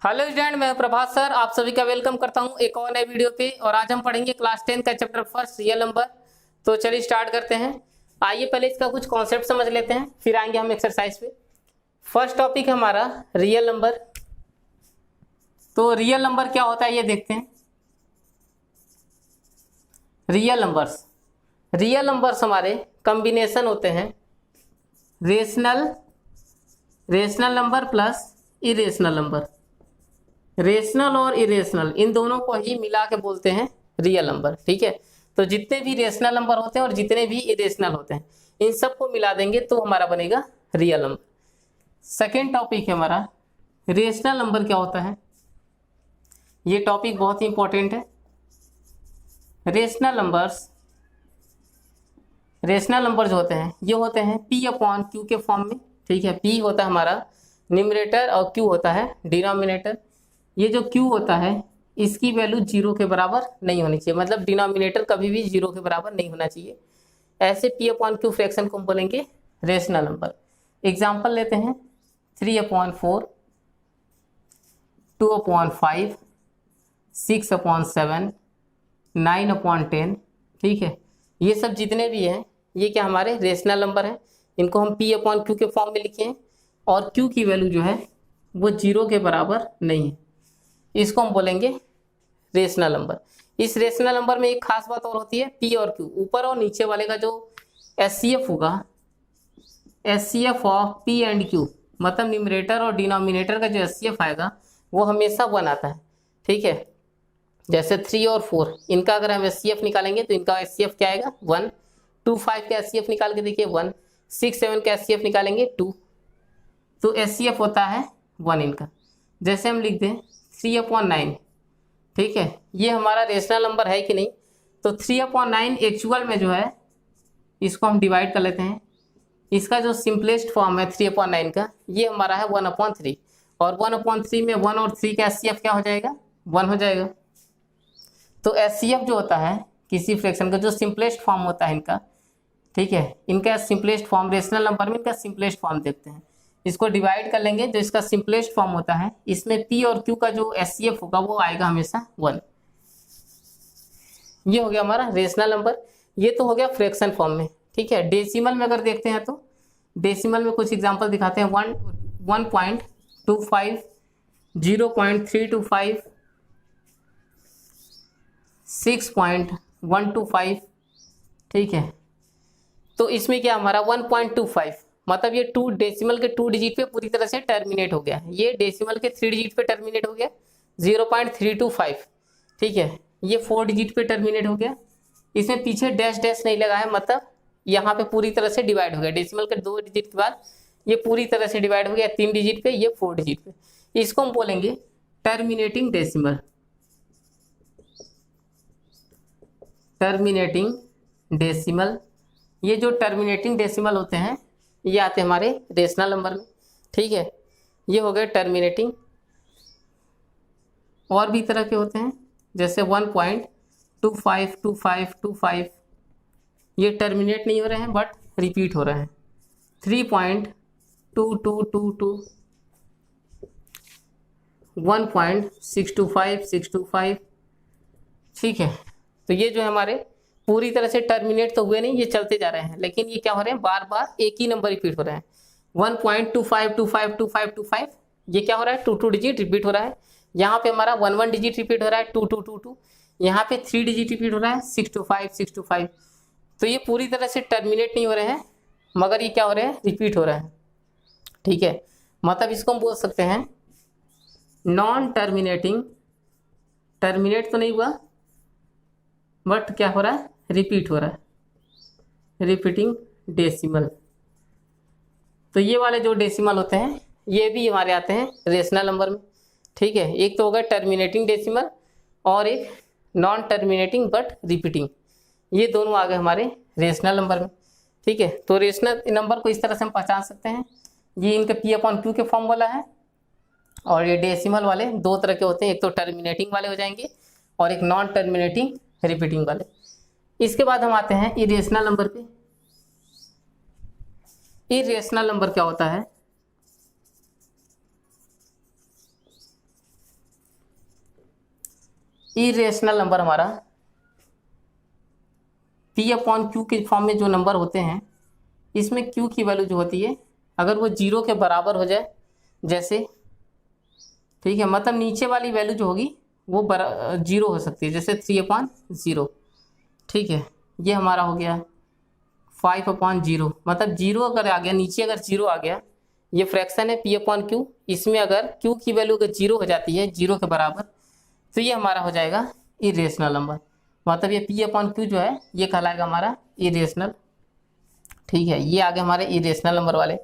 Hello student, मैं प्रभात sir आप सभी का वेलकम करता हूं एक और नए वीडियो पे। और आज हम पढ़ेंगे क्लास 10 का चैप्टर फर्स्ट रियल नंबर। तो चलिए स्टार्ट करते हैं। आइए पहले इसका कुछ कॉन्सेप्ट समझ लेते हैं, फिर आएंगे हम एक्सरसाइज पे। फर्स्ट टॉपिक है हमारा रियल नंबर। तो रियल नंबर क्या होता है ये देखते हैं। रियल नंबर्स हमारे कॉम्बिनेशन होते हैं rational number plus irrational number. Rational और इरेशनल इन दोनों को ही मिला के बोलते हैं रियल नंबर। ठीक है, तो जितने भी रेशनल नंबर होते हैं और जितने भी इरेशनल होते हैं इन सबको मिला देंगे तो हमारा बनेगा रियल नंबर। सेकेंड टॉपिक है हमारा रेशनल नंबर क्या होता है। ये टॉपिक बहुत ही इंपॉर्टेंट है। रेशनल नंबर जो होते हैं ये होते हैं P/Q के फॉर्म में। ठीक है, P होता है हमारा न्यूमरेटर और Q होता है डिनोमिनेटर। ये जो Q होता है इसकी वैल्यू 0 के बराबर नहीं होनी चाहिए, मतलब डिनोमिनेटर कभी भी 0 के बराबर नहीं होना चाहिए। ऐसे P/Q फ्रैक्शन को हम बोलेंगे रेशनल नंबर। एग्जाम्पल लेते हैं 3/4, 2/5, 6/7, 9/10। ठीक है, ये सब जितने भी हैं ये क्या हमारे रेशनल नंबर हैं। इनको हम P/Q के फॉर्म में लिखे हैं और Q की वैल्यू जो है वो 0 के बराबर नहीं है, इसको हम बोलेंगे रेशनल नंबर। इस रेशनल नंबर में एक खास बात और होती है, P और Q ऊपर और नीचे वाले का जो HCF होगा, HCF of P and Q, मतलब न्यूमरेटर और डिनोमिनेटर का जो HCF आएगा वो हमेशा 1 आता है। ठीक है, जैसे 3 और 4 इनका अगर हम HCF निकालेंगे तो इनका HCF क्या आएगा 1। 2 5 का HCF निकाल के देखिए 1। 6 7 का HCF निकालेंगे 2, तो HCF होता है 1 इनका। जैसे हम लिख दें 3/9। ठीक है, ये हमारा रेशनल नंबर है कि नहीं। तो 3/9 एक्चुअल में जो है इसको हम डिवाइड कर लेते हैं। इसका जो सिंपलेस्ट फॉर्म है 3/9 का ये हमारा है 1/3, और 1/3 में 1 और 3 का HCF क्या हो जाएगा 1 हो जाएगा। तो HCF जो होता है किसी फ्रैक्शन का जो सिंपलेस्ट फॉर्म होता है इनका, ठीक है, इनका सिंपलेस्ट फॉर्म रेशनल नंबर में इनका सिंपलेस्ट फॉर्म देखते हैं। इसको डिवाइड कर लेंगे, जो इसका सिंपलेस्ट फॉर्म होता है इसमें P और Q का जो HCF होगा वो आएगा हमेशा 1। ये हो गया हमारा रेशनल नंबर। ये तो हो गया फ्रैक्शन फॉर्म में। ठीक है, डेसिमल में अगर देखते हैं तो डेसिमल में कुछ एग्जांपल दिखाते हैं। 1.25, 0.325, 6.125। ठीक है, तो इसमें क्या हमारा 1.25 मतलब ये 2 डेसिमल के 2 डिजिट पे पूरी तरह से टर्मिनेट हो गया। ये डेसिमल के 3 डिजिट पे टर्मिनेट हो गया 0.325। ठीक है, ये 4 डिजिट पे टर्मिनेट हो गया। इसमें पीछे डैश डैश नहीं लगा है, मतलब यहाँ पे पूरी तरह से डिवाइड हो गया। डेसिमल के 2 डिजिट के बाद ये पूरी तरह से डिवाइड हो गया 3 डिजिट पे, ये 4 डिजिट पे। इसको हम बोलेंगे टर्मिनेटिंग डेसिमल। ये जो टर्मिनेटिंग डेसिमल होते हैं ये आते हैं हमारे रेशनल नंबर में। ठीक है, ये हो गए टर्मिनेटिंग। और भी तरह के होते हैं जैसे 1.252525, ये टर्मिनेट नहीं हो रहे हैं बट रिपीट हो रहे हैं। 3.2222, 1.625 ठीक है, तो ये जो है हमारे पूरी तरह से टर्मिनेट तो हुए नहीं, ये चलते जा रहे हैं, लेकिन ये क्या हो रहे हैं बार बार एक ही नंबर रिपीट हो रहे हैं। 1.252525, ये क्या हो रहा है 2 डिजिट रिपीट हो रहा है। यहाँ पे हमारा 1 डिजिट रिपीट हो रहा है 2 यहाँ पे 3 डिजिट रिपीट हो रहा है 625। तो ये पूरी तरह से टर्मिनेट नहीं हो रहे हैं मगर ये क्या हो रहे हैं रिपीट हो रहे हैं। ठीक है, मतलब इसको हम बोल सकते हैं नॉन टर्मिनेटिंग। टर्मिनेट तो नहीं हुआ बट क्या हो रहा है रिपीट हो रहा है, रिपीटिंग डेसिमल। तो ये वाले जो डेसिमल होते हैं ये भी हमारे आते हैं रेशनल नंबर में। ठीक है, एक तो होगा टर्मिनेटिंग डेसिमल और एक नॉन टर्मिनेटिंग बट रिपीटिंग, ये दोनों आ गए हमारे रेशनल नंबर में। ठीक है, तो रेशनल नंबर को इस तरह से हम पहचान सकते हैं। ये इनके P/Q के फॉर्म वाला है, और ये डेसिमल वाले 2 तरह के होते हैं, एक तो टर्मिनेटिंग वाले हो जाएंगे और एक नॉन टर्मिनेटिंग रिपीटिंग वाले। इसके बाद हम आते हैं इरेशनल नंबर पे। इरेशनल नंबर क्या होता है इरेशनल नंबर हमारा पी अपॉन क्यू के फॉर्म में जो नंबर होते हैं, इसमें क्यू की वैल्यू जो होती है अगर वो जीरो के बराबर हो जाए, जैसे ठीक है, मतलब नीचे वाली वैल्यू जो होगी वो जीरो हो सकती है, जैसे 3/0। ठीक है, ये हमारा हो गया 5/0। मतलब जीरो अगर आ गया नीचे, अगर जीरो आ गया, ये फ्रैक्शन है पी अपॉन क्यू, इसमें अगर क्यू की वैल्यू अगर जीरो हो जाती है, जीरो के बराबर, तो ये हमारा हो जाएगा इरेशनल नंबर। मतलब ये पी अपॉन क्यू जो है ये कहलाएगा हमारा इरेशनल। ठीक है, ये आगे हमारे इरेशनल नंबर वाले,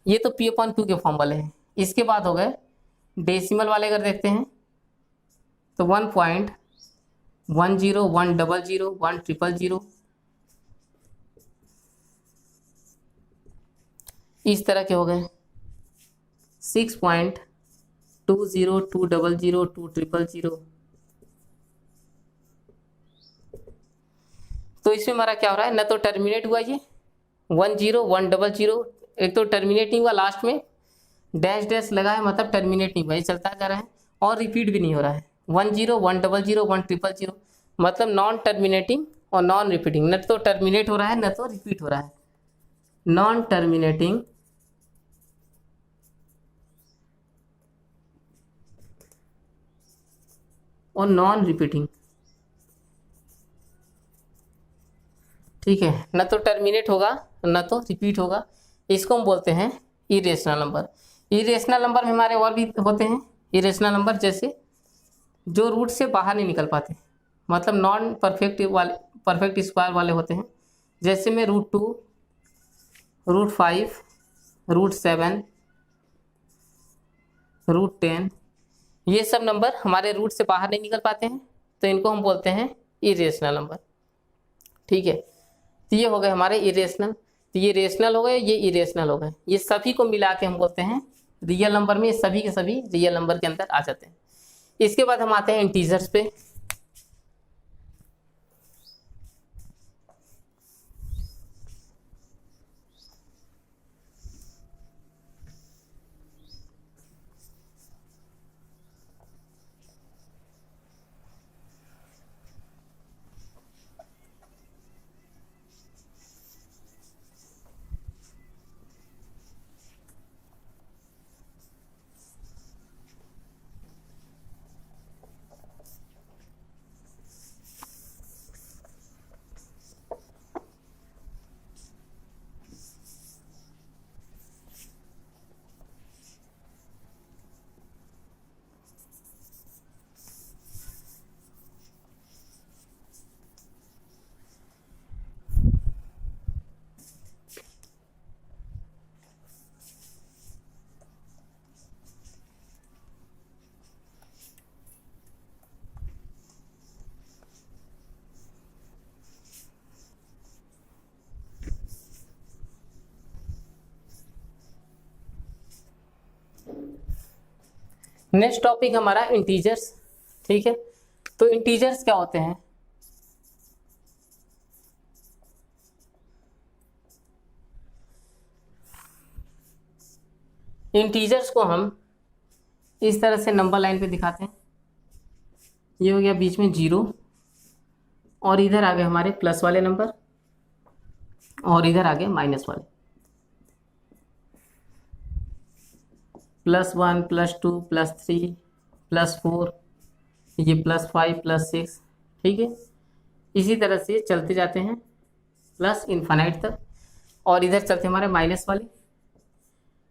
ये तो पी अपॉन क्यू के फॉर्म वाले हैं। इसके बाद हो गए डेसिमल वाले, अगर देखते हैं तो 1.10, 100, 100, इस तरह के हो गए 6.20, 200, 200। तो इसमें हमारा क्या हो रहा है, न तो टर्मिनेट हुआ ये 10, 100, एक तो टर्मिनेट नहीं हुआ, लास्ट में डैश डैश लगा है, मतलब टर्मिनेट नहीं हुआ, ये चलता जा रहा है और रिपीट भी नहीं हो रहा है। 10, 100, 100, मतलब नॉन टर्मिनेटिंग और नॉन रिपीटिंग, न तो टर्मिनेट हो रहा है न तो रिपीट हो रहा है। नॉन टर्मिनेटिंग और नॉन रिपीटिंग। ठीक है, न तो टर्मिनेट होगा न तो रिपीट होगा, इसको हम बोलते हैं इरेशनल नंबर। इरेशनल नंबर में हमारे और भी होते हैं इरेशनल नंबर, जैसे जो रूट से बाहर नहीं निकल पाते, मतलब नॉन परफेक्ट वाले, परफेक्ट स्क्वायर वाले होते हैं, जैसे में √2, √5, √7, √10, ये सब नंबर हमारे रूट से बाहर नहीं निकल पाते हैं, तो इनको हम बोलते हैं इरेशनल नंबर। ठीक है, तो ये हो गए हमारे इरेशनल। तो ये रेशनल हो गए, ये इरेशनल हो गए, ये सभी को मिला के हम बोलते हैं रियल नंबर में, सभी के सभी रियल नंबर के अंदर आ जाते हैं। इसके बाद हम आते हैं इंटीजर्स पे। नेक्स्ट टॉपिक हमारा इंटीजर्स। ठीक है, तो इंटीजर्स क्या होते हैं? इंटीजर्स को हम इस तरह से नंबर लाइन पे दिखाते हैं। ये हो गया बीच में 0, और इधर आ गए हमारे प्लस वाले नंबर, और इधर आ गए माइनस वाले, +1, +2, +3, +4, ये +5, +6। ठीक है, इसी तरह से चलते जाते हैं प्लस इन्फानाइट तक, और इधर चलते हमारे माइनस वाले,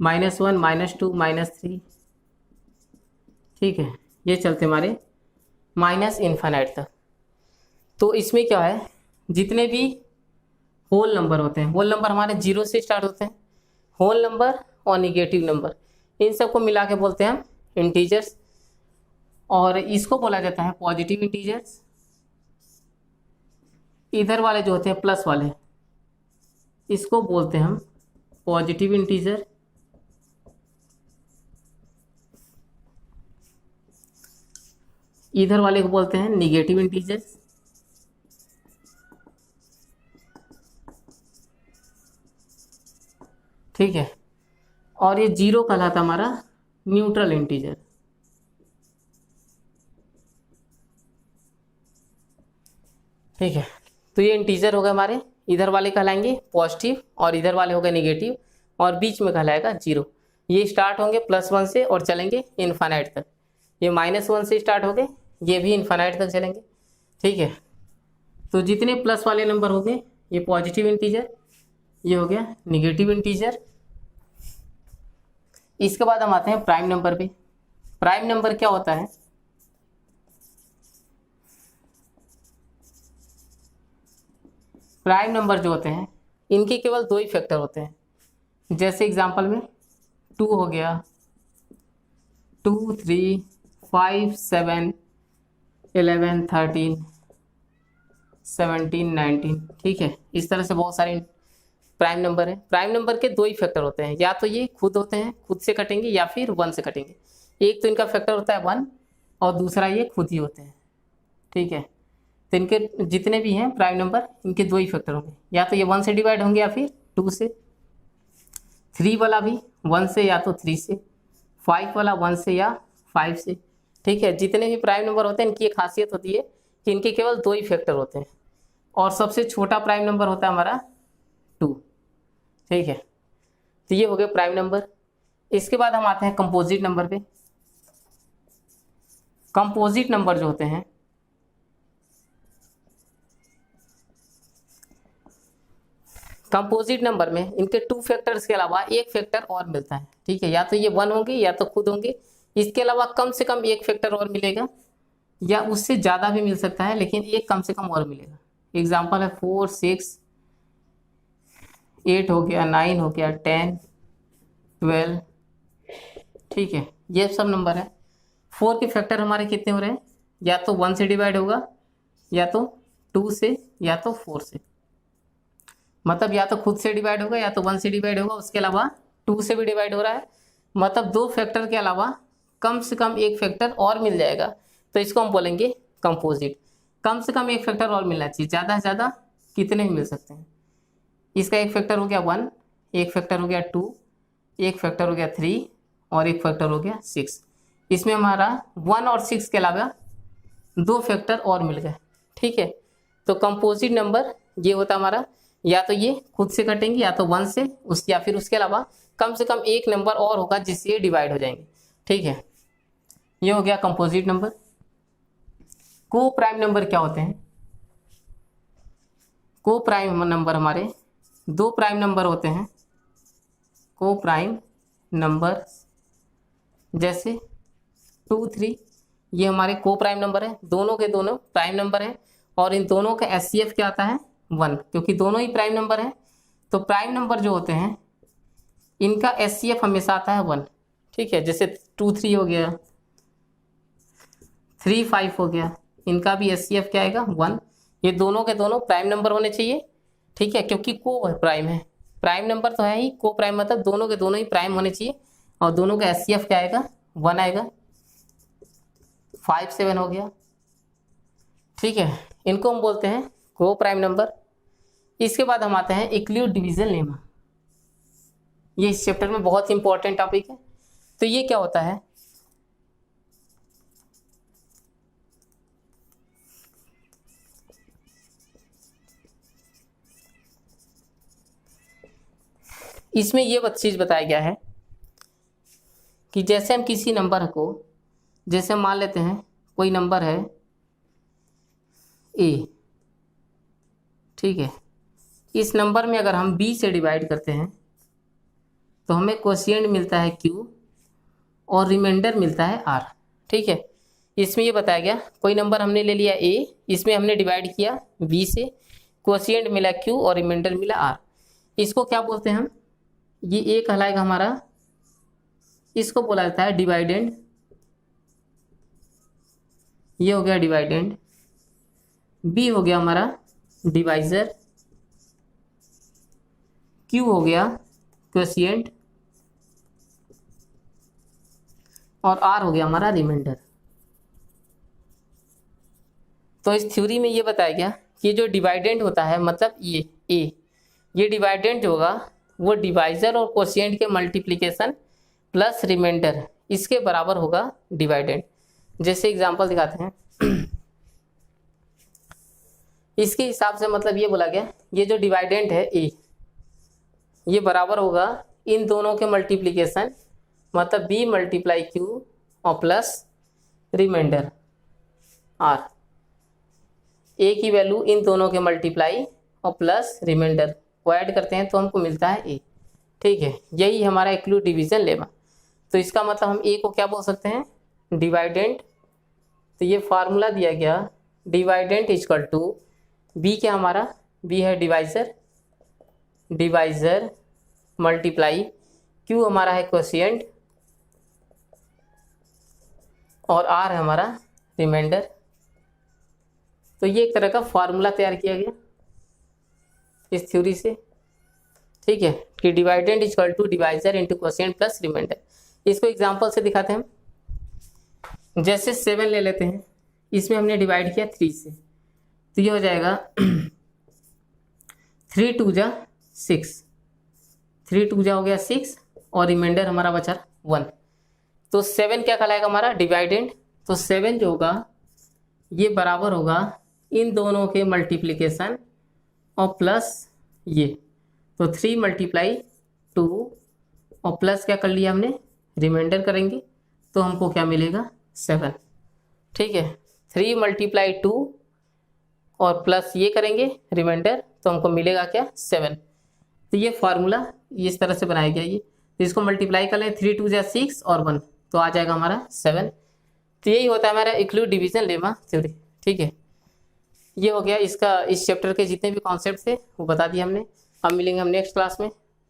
-1, -2, -3। ठीक है, ये चलते हमारे माइनस इन्फानाइट तक। तो इसमें क्या है, जितने भी होल नंबर होते हैं, होल नंबर हमारे 0 से स्टार्ट होते हैं, होल नंबर और निगेटिव नंबर, इन सबको मिला के बोलते हैं हम इंटीजर्स। और इसको बोला जाता है पॉजिटिव इंटीजर्स। इधर वाले जो होते हैं प्लस वाले, इसको बोलते हैं हम पॉजिटिव इंटीजर। इधर वाले को बोलते हैं निगेटिव इंटीजर्स। ठीक है, और ये 0 कहलाता हमारा न्यूट्रल इंटीजर। ठीक है, तो ये इंटीजर हो गए हमारे, इधर वाले कहलाएंगे पॉजिटिव और इधर वाले हो गए निगेटिव, और बीच में कहलाएगा जीरो। ये स्टार्ट होंगे +1 से और चलेंगे इन्फानाइट तक। ये -1 से स्टार्ट हो गए, ये भी इन्फानाइट तक चलेंगे। ठीक है, तो जितने प्लस वाले नंबर हो गए ये पॉजिटिव इंटीजर, ये हो गया निगेटिव इंटीजर। इसके बाद हम आते हैं प्राइम नंबर पे। प्राइम नंबर क्या होता है? प्राइम नंबर जो होते हैं इनके केवल 2 ही फैक्टर होते हैं। जैसे एग्जांपल में 2 हो गया, 2, 3, 5, 7, 11, 13, 17, 19। ठीक है, इस तरह से बहुत सारे प्राइम नंबर है। प्राइम नंबर के 2 ही फैक्टर होते हैं, या तो ये खुद होते हैं, खुद से कटेंगे, या फिर 1 से कटेंगे। एक तो इनका फैक्टर होता है 1 और दूसरा ये खुद ही होते हैं। ठीक है, तो इनके जितने भी हैं प्राइम नंबर इनके 2 ही फैक्टर होंगे, या तो ये 1 से डिवाइड होंगे या फिर 2 से। 3 वाला भी 1 से या तो 3 से, 5 वाला 1 से या 5 से। ठीक है, जितने भी प्राइम नंबर होते हैं इनकी एक खासियत होती है कि इनके केवल 2 ही फैक्टर होते हैं, और सबसे छोटा प्राइम नंबर होता है हमारा 2। ठीक है, तो ये हो गए प्राइम नंबर। इसके बाद हम आते हैं कंपोजिट नंबर पे। कंपोजिट नंबर जो होते हैं, कंपोजिट नंबर में इनके 2 फैक्टर्स के अलावा एक फैक्टर और मिलता है। ठीक है, या तो ये 1 होंगे या तो खुद होंगे, इसके अलावा कम से कम एक फैक्टर और मिलेगा, या उससे ज़्यादा भी मिल सकता है, लेकिन एक कम से कम और मिलेगा। एग्जाम्पल है 4, 6, 8 हो गया, 9 हो गया, 10, 12। ठीक है, ये सब नंबर है। 4 के फैक्टर हमारे कितने हो रहे हैं? या तो 1 से डिवाइड होगा, या तो 2 से, या तो 4 से। मतलब या तो खुद से डिवाइड होगा या तो 1 से डिवाइड होगा, उसके अलावा 2 से भी डिवाइड हो रहा है। मतलब 2 फैक्टर के अलावा कम से कम एक फैक्टर और मिल जाएगा, तो इसको हम बोलेंगे कंपोजिट। कम से कम एक फैक्टर और मिलना चाहिए, ज़्यादा से ज़्यादा कितने ही मिल सकते हैं। इसका एक फैक्टर हो गया 1, एक फैक्टर हो गया 2, एक फैक्टर हो गया 3 और एक फैक्टर हो गया 6। इसमें हमारा 1 और 6 के अलावा 2 फैक्टर और मिल गए। ठीक है, तो कंपोजिट नंबर ये होता हमारा, या तो ये खुद से कटेंगे या तो 1 से, या फिर उसके अलावा कम से कम एक नंबर और होगा जिससे ये डिवाइड हो जाएंगे। ठीक है, ये हो गया कंपोजिट नंबर। को प्राइम नंबर क्या होते हैं? को प्राइम नंबर हमारे 2 प्राइम नंबर होते हैं। को प्राइम नंबर जैसे 2, 3, ये हमारे को प्राइम नंबर है, दोनों के दोनों प्राइम नंबर हैं, और इन दोनों का एचसीएफ क्या आता है? 1, क्योंकि दोनों ही प्राइम नंबर हैं। तो प्राइम नंबर जो होते हैं इनका एचसीएफ हमेशा आता है 1। ठीक है, जैसे 2, 3 हो गया, 3, 5 हो गया, इनका भी एचसीएफ क्या आएगा? 1। ये दोनों के दोनों प्राइम नंबर होने चाहिए। ठीक है, क्योंकि को प्राइम है, प्राइम नंबर तो है ही, को प्राइम मतलब दोनों के दोनों ही प्राइम होने चाहिए, और दोनों का एचसीएफ क्या आएगा? 1 आएगा। 5, 7 हो गया। ठीक है, इनको हम बोलते हैं को प्राइम नंबर। इसके बाद हम आते हैं इक्लूड डिवीजन लेमा। ये इस चैप्टर में बहुत इंपॉर्टेंट टॉपिक है। तो ये क्या होता है? इसमें ये चीज बताया गया है कि जैसे हम किसी नंबर को, जैसे मान लेते हैं कोई नंबर है ए, ठीक है, इस नंबर में अगर हम b से डिवाइड करते हैं तो हमें क्वोशिएंट मिलता है q और रिमाइंडर मिलता है r। ठीक है, इसमें ये बताया गया कोई नंबर हमने ले लिया a, इसमें हमने डिवाइड किया b से, क्वोशिएंट मिला q और रिमाइंडर मिला r। इसको क्या बोलते हैं हम? ये a कहलाएगा हमारा, इसको बोला जाता है डिवाइडेंड। ये हो गया डिवाइडेंड। b हो गया हमारा डिवाइजर, q हो गया क्वोशिएंट और r हो गया हमारा रिमाइंडर। तो इस थ्योरी में ये बताया गया कि जो डिवाइडेंड होता है, मतलब ये a, ये डिवाइडेंड जो होगा वो डिवाइजर और क्वोशिएंट के मल्टीप्लिकेशन प्लस रिमाइंडर इसके बराबर होगा डिवाइडेंड। जैसे एग्जांपल दिखाते हैं इसके हिसाब से मतलब ये बोला गया ये जो डिवाइडेंट है ए, ये बराबर होगा इन दोनों के मल्टीप्लिकेशन, मतलब बी मल्टीप्लाई क्यू और प्लस रिमाइंडर आर। ए की वैल्यू इन दोनों के मल्टीप्लाई और प्लस रिमाइंडर को ऐड करते हैं तो हमको मिलता है ए। ठीक है, यही हमारा एक्लूड डिवीजन लेमा। तो इसका मतलब हम ए को क्या बोल सकते हैं, डिवाइडेंट। तो ये फार्मूला दिया गया डिवाइडेंट इजकल टू बी, क्या हमारा बी है डिवाइजर, डिवाइजर मल्टीप्लाई क्यू हमारा है क्वोशिएंट और आर है हमारा रिमाइंडर। तो ये एक तरह का फार्मूला तैयार किया गया इस थ्योरी से। ठीक है, कि dividend is equal to divisor into quotient plus remainder. इसको एग्जांपल से दिखाते हैं हम। जैसे 7 ले लेते हैं, इसमें हमने डिवाइड किया 3 से, तो ये हो जाएगा 3 2 जा 6, 3 2 जा हो गया 6 और रिमाइंडर हमारा बचा 1। तो 7 क्या कहलाएगा हमारा डिवाइडेंट। तो 7 जो होगा ये बराबर होगा इन दोनों के मल्टीप्लिकेशन और प्लस ये, तो 3 मल्टीप्लाई 2 और प्लस क्या कर लिया हमने रिमाइंडर करेंगे तो हमको क्या मिलेगा 7। ठीक है, 3 मल्टीप्लाई 2 और प्लस ये करेंगे रिमाइंडर तो हमको मिलेगा क्या 7। तो ये फार्मूला इस तरह से बनाया गया। ये तो इसको मल्टीप्लाई कर लें 3 2 जा 6 और 1 तो आ जाएगा हमारा 7। तो यही होता है हमारा एक्लूड डिवीजन लेमा थ्योरी। ठीक है, ये हो गया इसका, इस चैप्टर के जितने भी कॉन्सेप्ट थे वो बता दिए हमने। अब मिलेंगे हम नेक्स्ट क्लास में।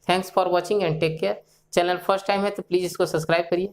Thanks for watching and take care. Channel first time है तो प्लीज़ इसको सब्सक्राइब करिए।